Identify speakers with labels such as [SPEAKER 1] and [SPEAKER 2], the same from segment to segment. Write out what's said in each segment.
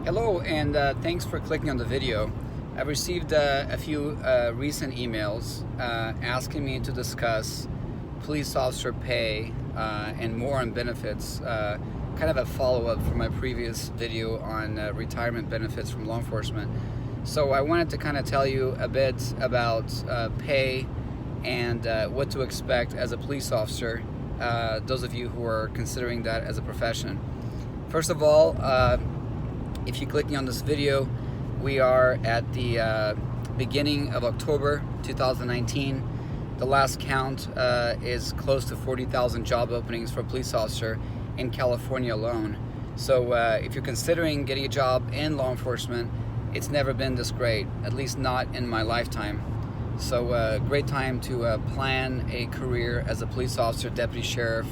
[SPEAKER 1] Hello, and thanks for clicking on the video. I've received a few recent emails asking me to discuss police officer pay and more on benefits, kind of a follow-up from my previous video on retirement benefits from law enforcement. So I wanted to kind of tell you a bit about pay and what to expect as a police officer, those of you who are considering that as a profession. First of all, if you're clicking on this video, we are at the beginning of October 2019. The last count is close to 40,000 job openings for a police officer in California alone. So if you're considering getting a job in law enforcement, it's never been this great, at least not in my lifetime. So great time to plan a career as a police officer, deputy sheriff,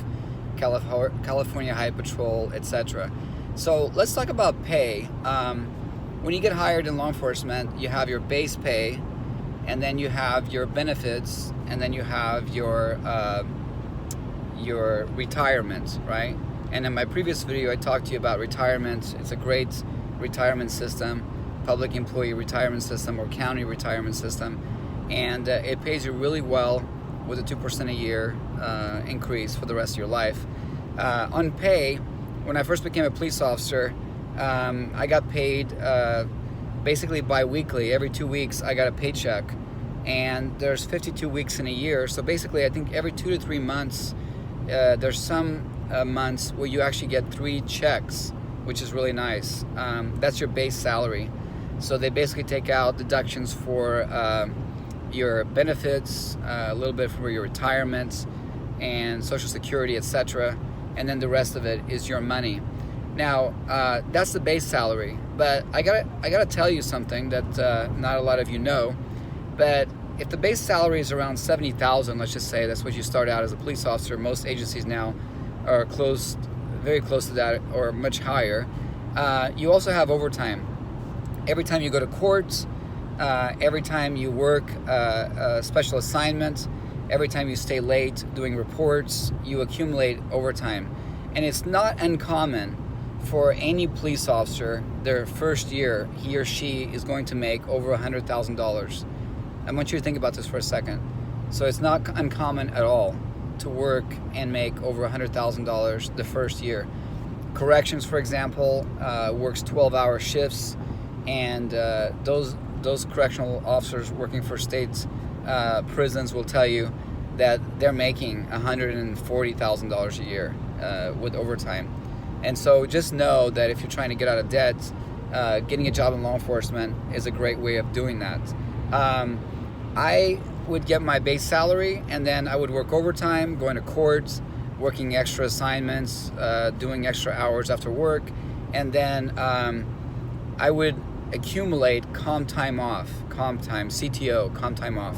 [SPEAKER 1] California Highway Patrol, etc. So let's talk about pay. When you get hired in law enforcement, you have your base pay, and then you have your benefits, and then you have your retirement, right? And in my previous video, I talked to you about retirement. It's a great retirement system, public employee retirement system or county retirement system, and it pays you really well with a 2% a year increase for the rest of your life. On pay, when I first became a police officer, I got paid basically bi-weekly. Every 2 weeks I got a paycheck, and there's 52 weeks in a year, so basically I think every 2 to 3 months there's some months where you actually get 3 checks, which is really nice. That's your base salary. So they basically take out deductions for your benefits, a little bit for your retirement and Social Security, etc., and then the rest of it is your money. Now that's the base salary, but I gotta tell you something that not a lot of you know. But if the base salary is around 70,000, let's just say that's what you start out as a police officer. Most agencies now are very close to that or much higher. You also have overtime. Every time you go to court, every time you work a special assignment, every time you stay late doing reports, you accumulate overtime. And it's not uncommon for any police officer, their first year, he or she is going to make over $100,000. I want you to think about this for a second. So it's not uncommon at all to work and make over $100,000 the first year. Corrections, for example, works 12-hour shifts, and those correctional officers working for state prisons will tell you that they're making $140,000 a year with overtime. And so just know that if you're trying to get out of debt, getting a job in law enforcement is a great way of doing that. I would get my base salary, and then I would work overtime, going to court, working extra assignments, doing extra hours after work, and then I would accumulate comp time off, CTO, comp time off.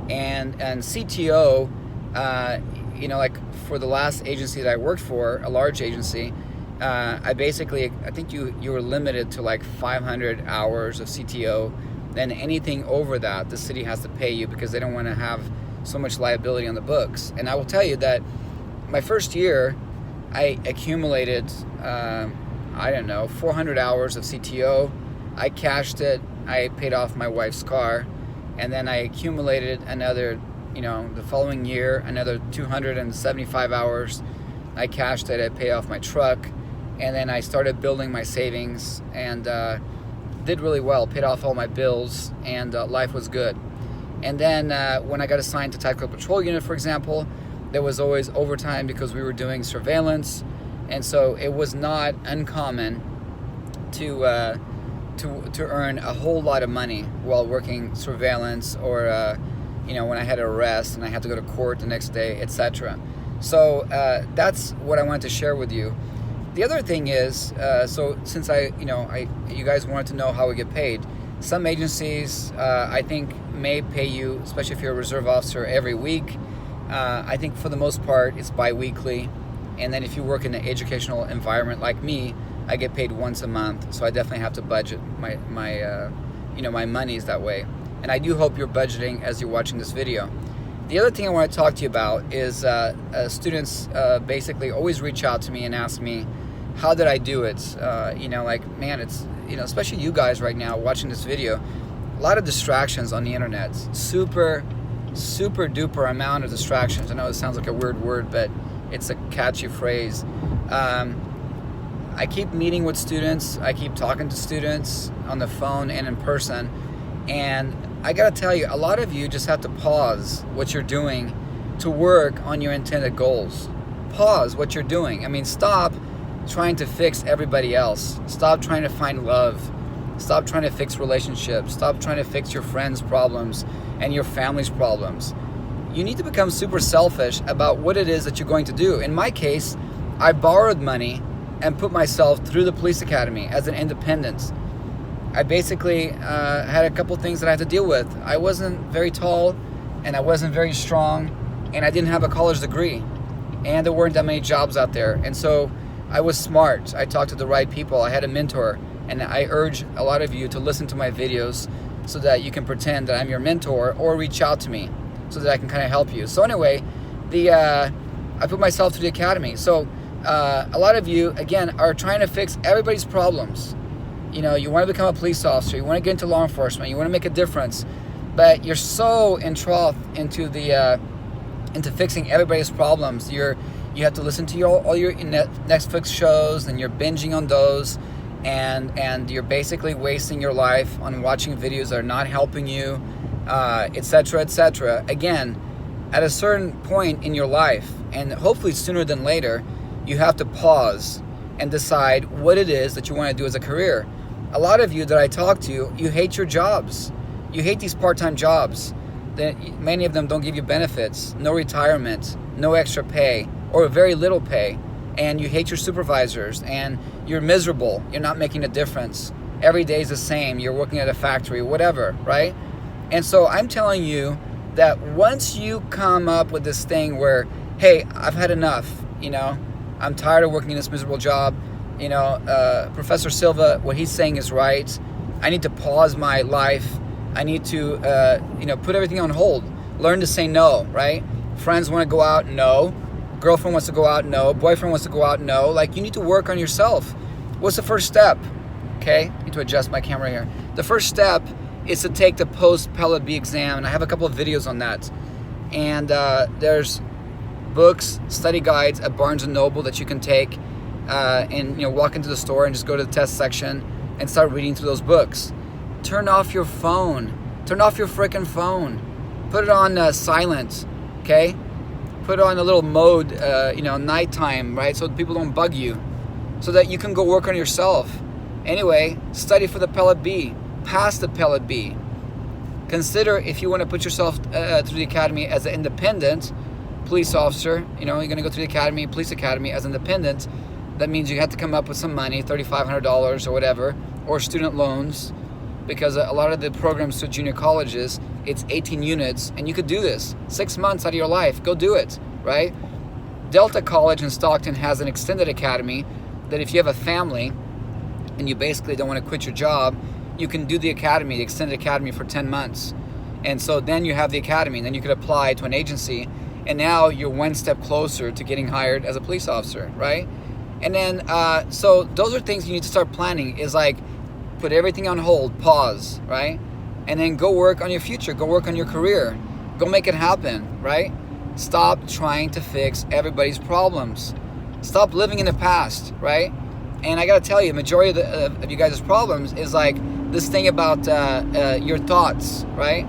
[SPEAKER 1] And CTO, like for the last agency that I worked for, a large agency, I think you were limited to like 500 hours of CTO. Then anything over that, the city has to pay you because they don't want to have so much liability on the books. And I will tell you that my first year, I accumulated, 400 hours of CTO. I cashed it, I paid off my wife's car, and then I accumulated another, the following year, another 275 hours. I cashed it, I paid off my truck, and then I started building my savings and did really well, paid off all my bills, and life was good. And then when I got assigned to Tactical Patrol Unit, for example, there was always overtime because we were doing surveillance, and so it was not uncommon to earn a whole lot of money while working surveillance, or when I had an arrest and I had to go to court the next day, etc. So that's what I wanted to share with you. The other thing is, so since you guys wanted to know how we get paid, some agencies I think may pay you, especially if you're a reserve officer, every week. I think for the most part it's bi-weekly, and then if you work in an educational environment like me, I get paid once a month, so I definitely have to budget my monies that way. And I do hope you're budgeting as you're watching this video. The other thing I want to talk to you about is students basically always reach out to me and ask me, how did I do it? You know, like, man, it's, you know, especially you guys right now watching this video, a lot of distractions on the internet. Super duper amount of distractions. I know it sounds like a weird word, but it's a catchy phrase. I keep meeting with students. I keep talking to students on the phone and in person. And I gotta tell you, a lot of you just have to pause what you're doing to work on your intended goals. Pause what you're doing. I mean, stop trying to fix everybody else. Stop trying to find love. Stop trying to fix relationships. Stop trying to fix your friends' problems and your family's problems. You need to become super selfish about what it is that you're going to do. In my case, I borrowed money and put myself through the police academy as an independent. I basically had a couple things that I had to deal with. I wasn't very tall, and I wasn't very strong, and I didn't have a college degree, and there weren't that many jobs out there. And so I was smart. I talked to the right people. I had a mentor, and I urge a lot of you to listen to my videos so that you can pretend that I'm your mentor, or reach out to me so that I can kind of help you. So anyway, I put myself through the academy. So a lot of you, again, are trying to fix everybody's problems. You know, you want to become a police officer, you want to get into law enforcement, you want to make a difference, but you're so enthralled into fixing everybody's problems. You have to listen to all your Netflix shows, and you're binging on those, and you're basically wasting your life on watching videos that are not helping you, etc., etc. Again, at a certain point in your life, and hopefully sooner than later, you have to pause and decide what it is that you want to do as a career. A lot of you that I talk to, you hate your jobs. You hate these part-time jobs. Many of them don't give you benefits, no retirement, no extra pay, or very little pay. And you hate your supervisors, and you're miserable. You're not making a difference. Every day is the same. You're working at a factory, whatever, right? And so I'm telling you that once you come up with this thing where, hey, I've had enough, you know, I'm tired of working in this miserable job. You know, Professor Silva, what he's saying is right. I need to pause my life. I need to, you know, put everything on hold. Learn to say no, right? Friends want to go out, no. Girlfriend wants to go out, no. Boyfriend wants to go out, no. Like, you need to work on yourself. What's the first step? Okay, I need to adjust my camera here. The first step is to take the post-Pellet B exam, and I have a couple of videos on that. And there's books, study guides at Barnes & Noble that you can take and, you know, walk into the store and just go to the test section and start reading through those books. Turn off your phone. Turn off your frickin' phone. Put it on silent, okay? Put on a little mode, you know, nighttime, right? So people don't bug you, so that you can go work on yourself. Anyway, study for the Pellet B. Pass the Pellet B. Consider if you want to put yourself through the academy as an independent police officer. You know, you're going to go through the academy, police academy as independent. That means you have to come up with some money, $3,500 or whatever, or student loans, because a lot of the programs to junior colleges, it's 18 units, and you could do this 6 months out of your life. Go do it, right? Delta College in Stockton has an extended academy that if you have a family and you basically don't want to quit your job, you can do the academy, the extended academy, for 10 months. And so then you have the academy, and then you could apply to an agency, and now you're one step closer to getting hired as a police officer, right? And then, so those are things you need to start planning, is like, put everything on hold, pause, right? And then go work on your future, go work on your career, go make it happen, right? Stop trying to fix everybody's problems. Stop living in the past, right? And I gotta tell you, majority of you guys' problems is like this thing about your thoughts, right?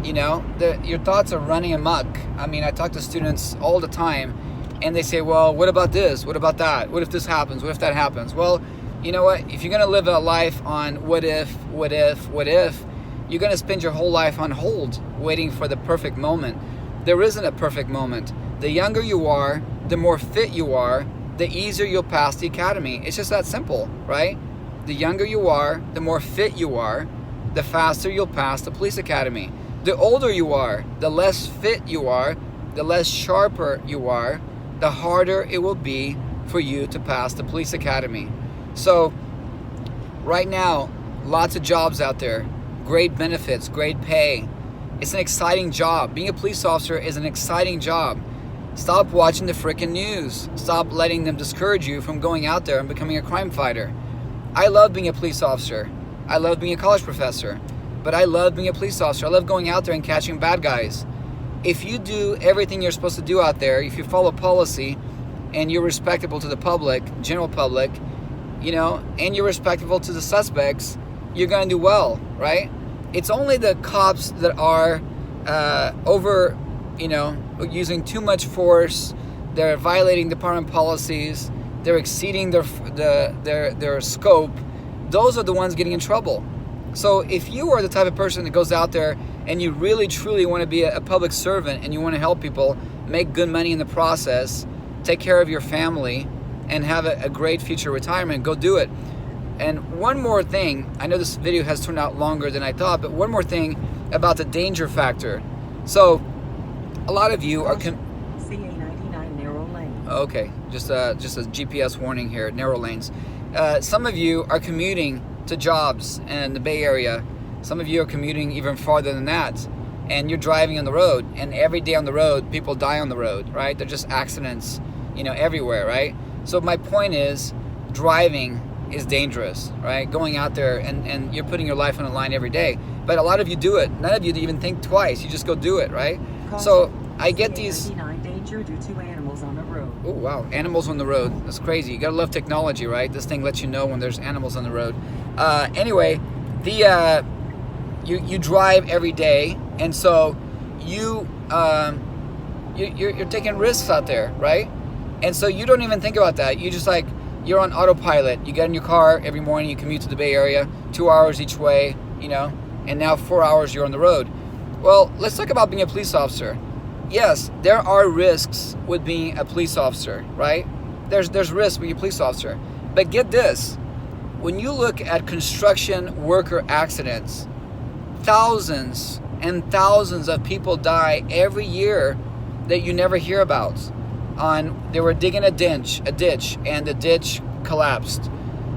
[SPEAKER 1] You know, your thoughts are running amok. I mean, I talk to students all the time, and they say, well, what about this? What about that? What if this happens? What if that happens? Well, you know what? If you're going to live a life on what if, you're going to spend your whole life on hold, waiting for the perfect moment. There isn't a perfect moment. The younger you are, the more fit you are, the easier you'll pass the academy. It's just that simple, right? The younger you are, the more fit you are, the faster you'll pass the police academy. The older you are, the less fit you are, the less sharper you are, the harder it will be for you to pass the police academy. So right now, lots of jobs out there, great benefits, great pay. It's an exciting job. Being a police officer is an exciting job. Stop watching the freaking news. Stop letting them discourage you from going out there and becoming a crime fighter. I love being a police officer. I love being a college professor. But I love being a police officer. I love going out there and catching bad guys. If you do everything you're supposed to do out there, if you follow policy and you're respectable to the public, general public, you know, and you're respectable to the suspects, you're going to do well, right? It's only the cops that are using too much force. They're violating department policies. They're exceeding their scope. Those are the ones getting in trouble. So if you are the type of person that goes out there and you really truly want to be a public servant and you want to help people make good money in the process, take care of your family, and have a great future retirement, go do it. And one more thing, I know this video has turned out longer than I thought, but one more thing about the danger factor. So a lot of you are
[SPEAKER 2] CA99 narrow lane.
[SPEAKER 1] Okay, just a GPS warning here, narrow lanes. Some of you are commuting to jobs in the Bay Area. Some of you are commuting even farther than that, and you're driving on the road, and every day on the road people die on the road, right? They're just accidents, you know, everywhere, right? So my point is, driving is dangerous, right? Going out there and you're putting your life on the line every day. But a lot of you do it. None of you even think twice. You just go do it, right? So I get these.
[SPEAKER 2] Danger due to animals on the road.
[SPEAKER 1] Oh wow, animals on the road. That's crazy. You gotta love technology, right? This thing lets you know when there's animals on the road. Anyway, you drive every day, and so you're taking risks out there, right? And so you don't even think about that. You just like, you're on autopilot. You get in your car every morning, you commute to the Bay Area, 2 hours each way, you know, and now 4 hours you're on the road. Well, let's talk about being a police officer. Yes, there are risks with being a police officer, right? There's risks being a police officer. But get this, when you look at construction worker accidents, thousands and thousands of people die every year that you never hear about. They were digging a ditch, and the ditch collapsed.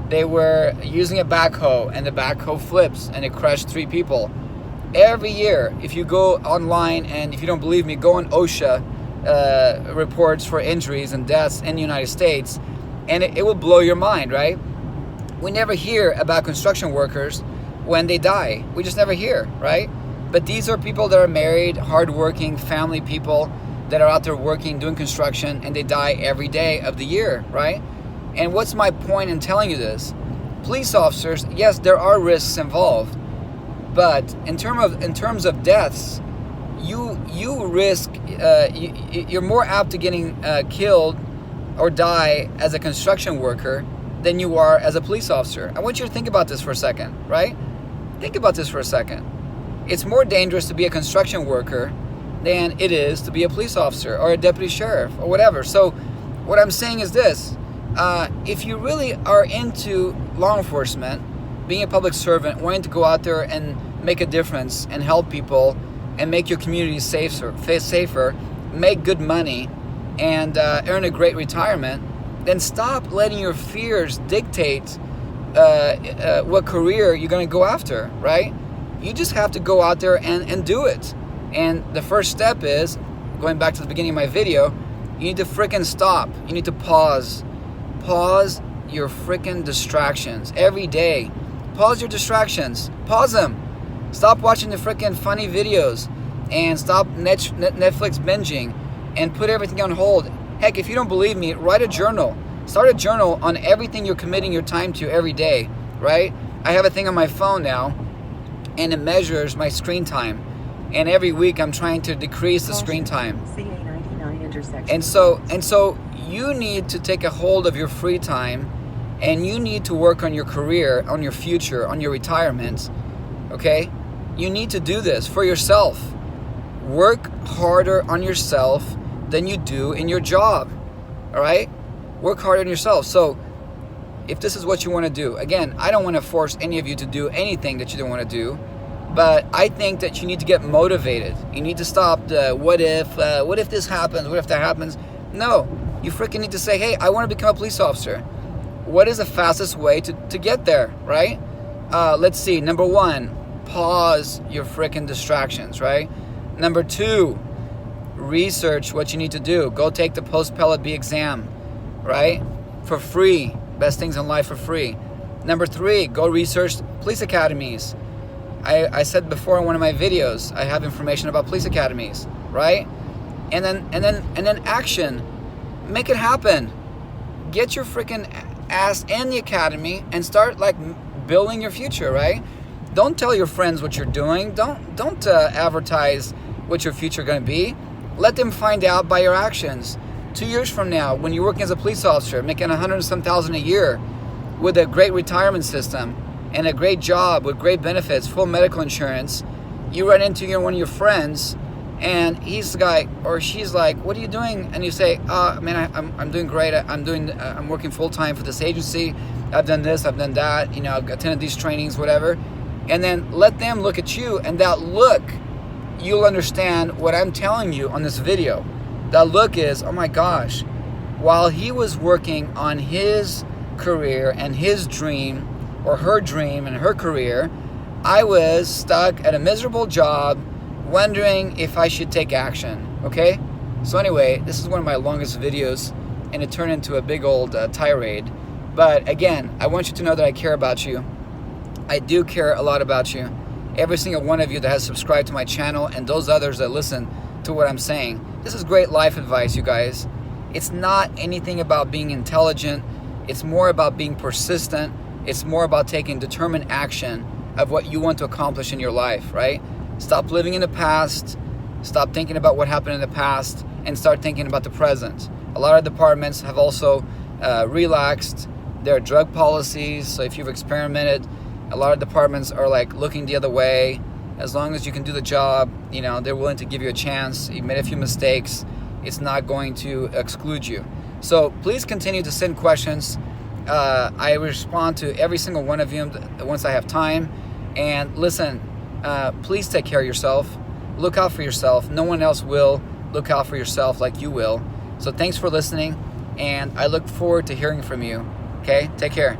[SPEAKER 1] They were using a backhoe, and the backhoe flips, and it crushed 3 people. Every year, if you go online, and if you don't believe me, go on OSHA reports for injuries and deaths in the United States, and it will blow your mind, right? We never hear about construction workers when they die. We just never hear, right? But these are people that are married, hardworking, family people that are out there working, doing construction, and they die every day of the year, right? And what's my point in telling you this? Police officers, yes, there are risks involved, but in terms of deaths, you risk, you're more apt to getting killed or die as a construction worker than you are as a police officer. I want you to think about this for a second, right? Think about this for a second. It's more dangerous to be a construction worker than it is to be a police officer or a deputy sheriff or whatever. So what I'm saying is this, if you really are into law enforcement, being a public servant, wanting to go out there and make a difference and help people and make your community safer, make good money, and earn a great retirement, then stop letting your fears dictate what career you're going to go after, right? You just have to go out there and do it. And the first step is, going back to the beginning of my video, you need to frickin' stop. You need to pause. Pause your frickin' distractions every day. Pause your distractions. Pause them. Stop watching the frickin' funny videos and stop Netflix binging and put everything on hold. Heck, if you don't believe me, write a journal. Start a journal on everything you're committing your time to every day, right? I have a thing on my phone now, and it measures my screen time. And every week I'm trying to decrease the screen time.
[SPEAKER 2] CA99 intersection.
[SPEAKER 1] And so you need to take a hold of your free time, and you need to work on your career, on your future, on your retirement, okay? You need to do this for yourself. Work harder on yourself than you do in your job, all right? Work hard on yourself. So if this is what you want to do, again, I don't want to force any of you to do anything that you don't want to do, but I think that you need to get motivated. You need to stop the what if this happens, what if that happens. No, you freaking need to say, hey, I want to become a police officer. What is the fastest way to get there, right? Let's see, number 1, pause your freaking distractions, right? Number 2, research what you need to do. Go take the post-pellet B exam, right? For free. Best things in life for free. Number 3, go research police academies. I said before in one of my videos, I have information about police academies, right? And then action. Make it happen. Get your freaking ass in the academy and start like building your future, right? Don't tell your friends what you're doing. Don't advertise what your future going to be. Let them find out by your actions. 2 years from now, when you're working as a police officer, making $100,000 a year, with a great retirement system and a great job with great benefits, full medical insurance, you run into one of your friends, and he's the guy or she's like, "What are you doing?" And you say, "Man, I'm doing great. I'm working full time for this agency. I've done this, I've done that. I've attended these trainings, whatever." And then let them look at you, and that look, you'll understand what I'm telling you on this video. That look is, oh my gosh, while he was working on his career and his dream, or her dream and her career, I was stuck at a miserable job wondering if I should take action. Okay, so anyway, this is one of my longest videos and it turned into a big old tirade, but again, I want you to know that I care about you. I do care a lot about you, every single one of you that has subscribed to my channel, and those others that listen to what I'm saying. This is great life advice, you guys. It's not anything about being intelligent. It's more about being persistent. It's more about taking determined action of what you want to accomplish in your life, right? Stop living in the past. Stop thinking about what happened in the past and start thinking about the present. A lot of departments have also relaxed their drug policies. So if you've experimented, a lot of departments are like looking the other way. As long as you can do the job, they're willing to give you a chance. You made a few mistakes, it's not going to exclude you. So please continue to send questions. I respond to every single one of you once I have time. And listen, please take care of yourself. Look out for yourself. No one else will look out for yourself like you will. So thanks for listening, and I look forward to hearing from you. Okay, take care.